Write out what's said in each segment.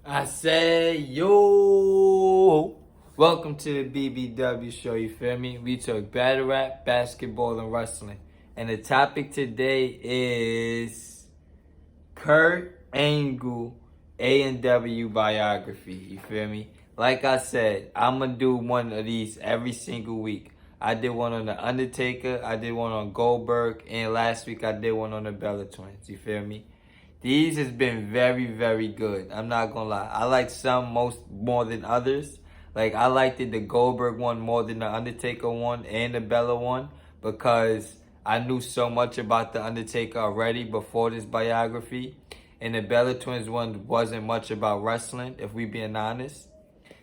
I say, yo, welcome to the BBW show, you feel me? We talk battle rap, basketball, and wrestling. And the topic today is Kurt Angle A&W biography, you feel me? Like I said, I'm going to do one of these every single week. I did one on The Undertaker, I did one on Goldberg, and last week I did one on the Bella Twins, you feel me? These has been very, very good. I'm not gonna lie. I like some more than others. Like I liked the Goldberg one more than the Undertaker one and the Bella one because I knew so much about the Undertaker already before this biography. And the Bella Twins one wasn't much about wrestling, if we being honest.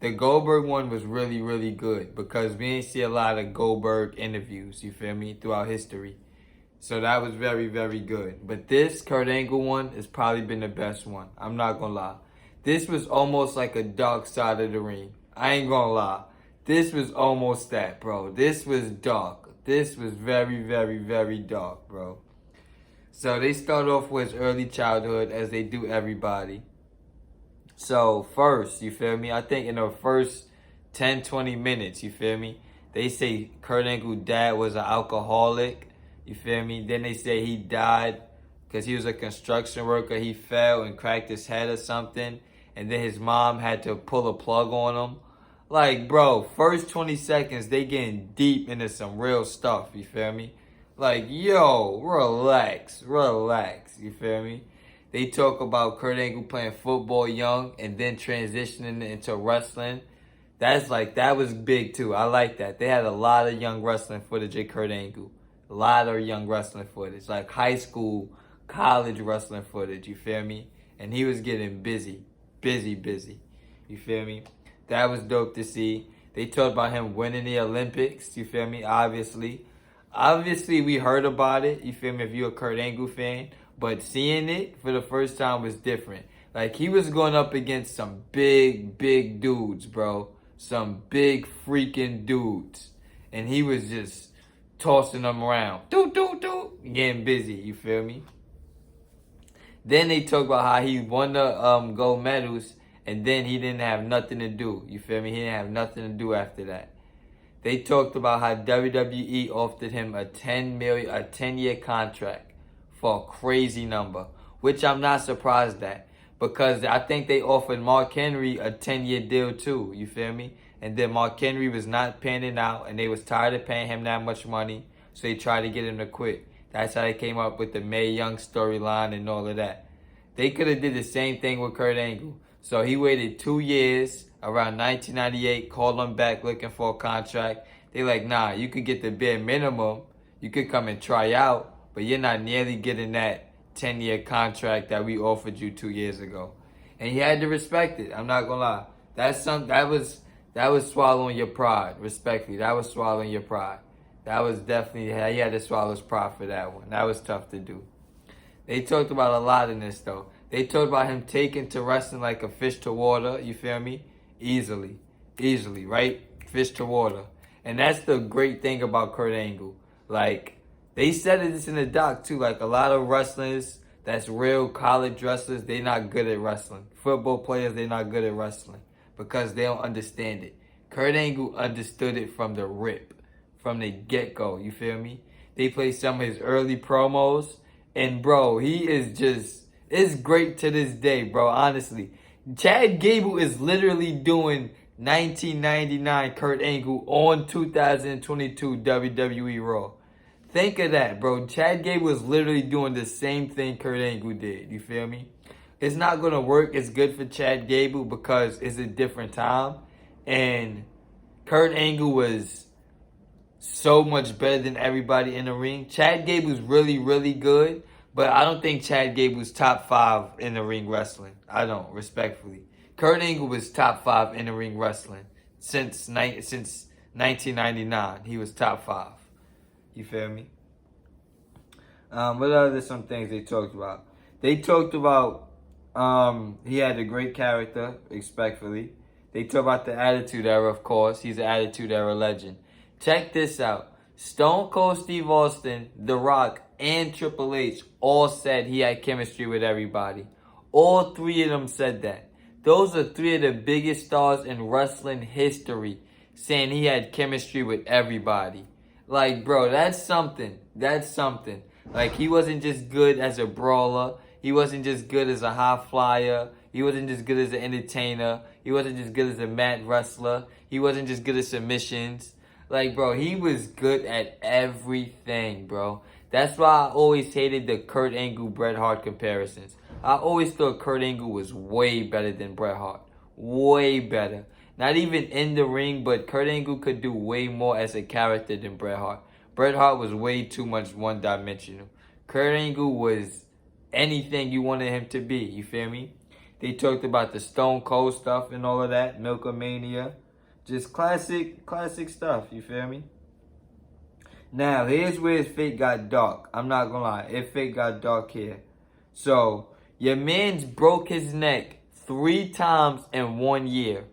The Goldberg one was really, really good because we didn't see a lot of Goldberg interviews, you feel me, throughout history. So that was very, very good. But this Kurt Angle one has probably been the best one. I'm not gonna lie. This was almost like a dark side of the ring. I ain't gonna lie. This was almost that, bro. This was dark. This was very, very, very dark, bro. So they start off with early childhood as they do everybody. So first, you feel me? I think in the first 10, 20 minutes, you feel me? They say Kurt Angle's dad was an alcoholic. You feel me? Then they say he died because he was a construction worker. He fell and cracked his head or something. And then his mom had to pull a plug on him. Like, bro, first 20 seconds, they getting deep into some real stuff. You feel me? Like, yo, relax, relax. You feel me? They talk about Kurt Angle playing football young and then transitioning into wrestling. That was big too. I like that. They had a lot of young wrestling footage at Kurt Angle. A lot of young wrestling footage. Like high school, college wrestling footage. You feel me? And he was getting busy. Busy. You feel me? That was dope to see. They talked about him winning the Olympics. You feel me? Obviously, we heard about it. You feel me? If you're a Kurt Angle fan. But seeing it for the first time was different. Like, he was going up against some big dudes, bro. Some big freaking dudes. And he was just tossing them around. Getting busy, you feel me? Then they talk about how he won the gold medals and then he didn't have nothing to do. You feel me? He didn't have nothing to do after that. They talked about how WWE offered him a 10-year contract for a crazy number, which I'm not surprised at because I think they offered Mark Henry a 10-year deal too, you feel me? And then Mark Henry was not panning out and they was tired of paying him that much money, so they tried to get him to quit. That's how they came up with the Mae Young storyline and all of that. They could have did the same thing with Kurt Angle. So he waited 2 years, around 1998, called him back looking for a contract. They like, nah, you could get the bare minimum. You could come and try out, but you're not nearly getting that 10-year contract that we offered you 2 years ago. And he had to respect it. I'm not gonna lie. That was swallowing your pride, respectfully. That was swallowing your pride. That was definitely, he had to swallow his pride for that one. That was tough to do. They talked about a lot in this though. They talked about him taking to wrestling like a fish to water, you feel me? Easily, right? Fish to water. And that's the great thing about Kurt Angle. Like, they said this in the doc too. Like, a lot of wrestlers that's real college wrestlers, they not good at wrestling. Football players, they not good at wrestling because they don't understand it. Kurt Angle understood it from the rip, from the get-go, you feel me? They played some of his early promos, and bro, he is just, it's great to this day, bro, honestly. Chad Gable is literally doing 1999 Kurt Angle on 2022 WWE Raw. Think of that, bro. Chad Gable was literally doing the same thing Kurt Angle did. You feel me? It's not going to work as good for Chad Gable because it's a different time. And Kurt Angle was so much better than everybody in the ring. Chad Gable's really, really good. But I don't think Chad Gable's top 5 in the ring wrestling. I don't, respectfully. Kurt Angle was top 5 in the ring wrestling since 1999. He was top 5. You feel me? What other some things they talked about? They talked about he had a great character, respectfully. They talked about the Attitude Era, of course. He's an Attitude Era legend. Check this out. Stone Cold Steve Austin, The Rock, and Triple H all said he had chemistry with everybody. All 3 of them said that. Those are three of the biggest stars in wrestling history saying he had chemistry with everybody. Like, bro, that's something. That's something. Like, he wasn't just good as a brawler. He wasn't just good as a high flyer. He wasn't just good as an entertainer. He wasn't just good as a mat wrestler. He wasn't just good at submissions. Like, bro, he was good at everything, bro. That's why I always hated the Kurt Angle Bret Hart comparisons. I always thought Kurt Angle was way better than Bret Hart. Way better. Not even in the ring, but Kurt Angle could do way more as a character than Bret Hart. Bret Hart was way too much one-dimensional. Kurt Angle was anything you wanted him to be, you feel me? They talked about the Stone Cold stuff and all of that, Milkomania. Just classic stuff, you feel me? Now, here's where his fate got dark. I'm not gonna lie, his fate got dark here. So, your man's broke his neck 3 times in 1 year.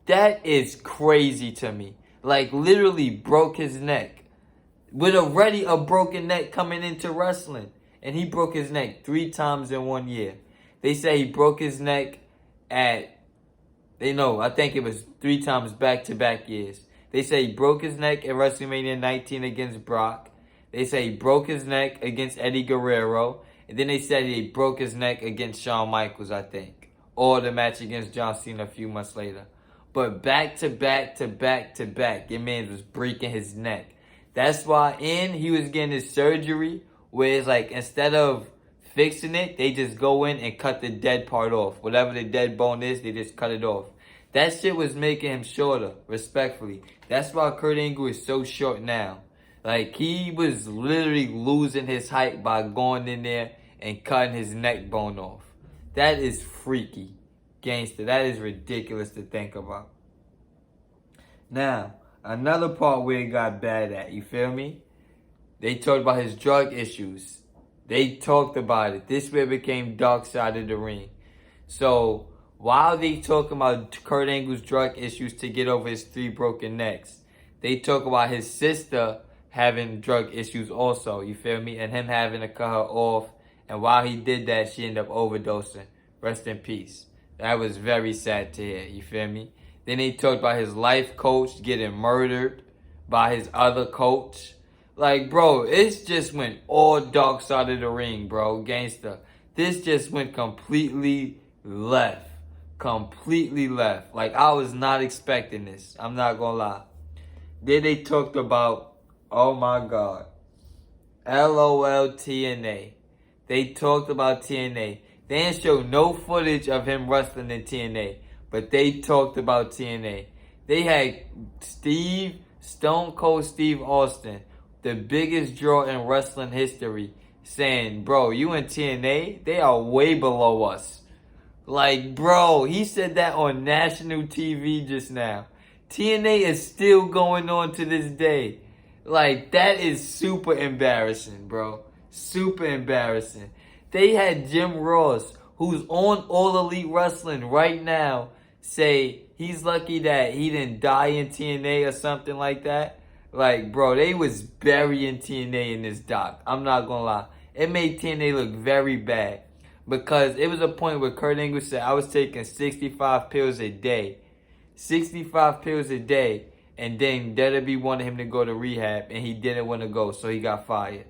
That is crazy to me. Like, literally broke his neck. With already a broken neck coming into wrestling. And he broke his neck 3 times in 1 year. They say he broke his neck I think it was 3 times back-to-back years. They say he broke his neck at WrestleMania 19 against Brock. They say he broke his neck against Eddie Guerrero. And then they said he broke his neck against Shawn Michaels, I think. Or the match against John Cena a few months later. But back-to-back, your man was breaking his neck. That's why he was getting his surgery where it's like instead of fixing it, they just go in and cut the dead part off. Whatever the dead bone is, they just cut it off. That shit was making him shorter, respectfully. That's why Kurt Angle is so short now. Like, he was literally losing his height by going in there and cutting his neck bone off. That is freaky. Gangster. That is ridiculous to think about. Now, another part where it got bad at, you feel me? They talked about his drug issues. They talked about it. This way it became dark side of the ring. So, while they talking about Kurt Angle's drug issues to get over his 3 broken necks, they talk about his sister having drug issues also, you feel me? And him having to cut her off. And while he did that, she ended up overdosing. Rest in peace. That was very sad to hear, you feel me? Then they talked about his life coach getting murdered by his other coach. Like, bro, it just went all dark side of the ring, bro. Gangsta. This just went completely left. Completely left. Like, I was not expecting this. I'm not gonna lie. Then they talked about, oh my God, LOL TNA. They talked about TNA. They didn't show no footage of him wrestling in TNA. But they talked about TNA. They had Stone Cold Steve Austin, the biggest draw in wrestling history, saying, bro, you in TNA? They are way below us. Like, bro, he said that on national TV just now. TNA is still going on to this day. Like, that is super embarrassing, bro. Super embarrassing. They had Jim Ross, who's on All Elite Wrestling right now, say he's lucky that he didn't die in TNA or something like that. Like, bro, they was burying TNA in this doc. I'm not gonna lie. It made TNA look very bad. Because it was a point where Kurt Angle said, I was taking 65 pills a day. 65 pills a day. And then WWE wanted him to go to rehab. And he didn't want to go. So he got fired.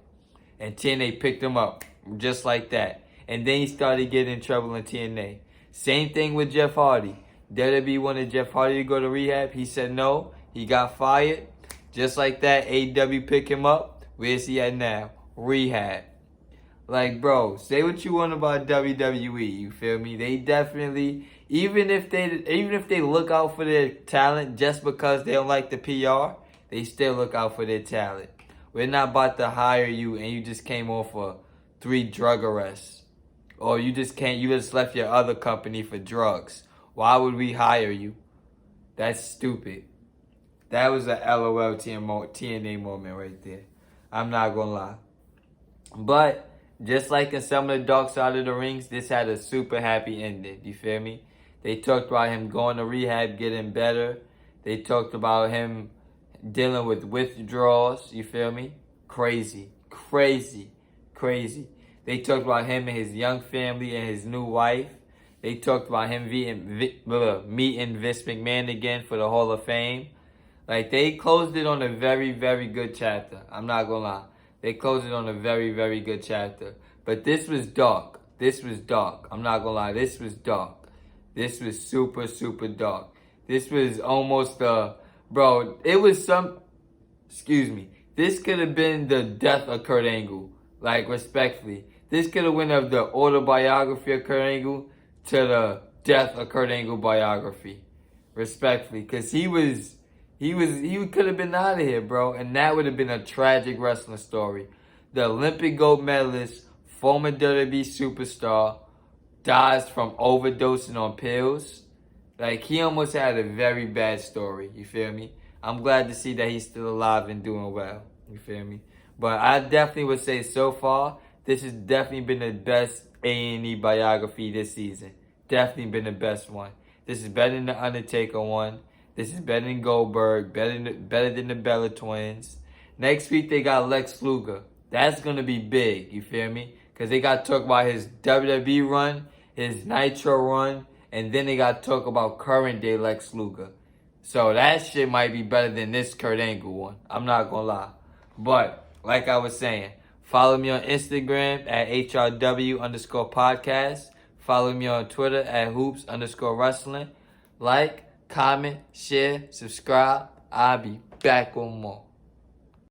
And TNA picked him up. Just like that. And then he started getting in trouble in TNA. Same thing with Jeff Hardy. WWE wanted Jeff Hardy to go to rehab. He said no. He got fired. Just like that, AEW picked him up. Where's he at now? Rehab. Like, bro, say what you want about WWE, you feel me? They definitely, even if they look out for their talent just because they don't like the PR, they still look out for their talent. We're not about to hire you and you just came off of 3 drug arrests. Or you just left your other company for drugs. Why would we hire you? That's stupid. That was a LOL TNA moment right there. I'm not gonna lie. But just like in some of the dark side of the rings, this had a super happy ending. You feel me? They talked about him going to rehab, getting better. They talked about him dealing with withdrawals. You feel me? Crazy. They talked about him and his young family and his new wife. They talked about him meeting Vince McMahon again for the Hall of Fame. Like, they closed it on a very, very good chapter. I'm not gonna lie. They closed it on a very, very good chapter. But this was dark. This was dark. I'm not gonna lie. This was dark. This was super, super dark. This was almost bro, it was excuse me. This could have been the death of Kurt Angle. Like, respectfully. This could have went of the autobiography of Kurt Angle to the death of Kurt Angle biography. Respectfully. Because he could have been out of here, bro. And that would have been a tragic wrestling story. The Olympic gold medalist, former WWE superstar, dies from overdosing on pills. Like, he almost had a very bad story. You feel me? I'm glad to see that he's still alive and doing well. You feel me? But I definitely would say so far, this has definitely been the best A&E biography this season. Definitely been the best one. This is better than the Undertaker one. This is better than Goldberg. Better than the Bella Twins. Next week, they got Lex Luger. That's going to be big. You feel me? Because they got to talk about his WWE run, his Nitro run, and then they got to talk about current day Lex Luger. So that shit might be better than this Kurt Angle one. I'm not going to lie. But, like I was saying, follow me on Instagram at HRW_podcast. Follow me on Twitter at hoops_wrestling. Like, comment, share, subscribe. I'll be back on more.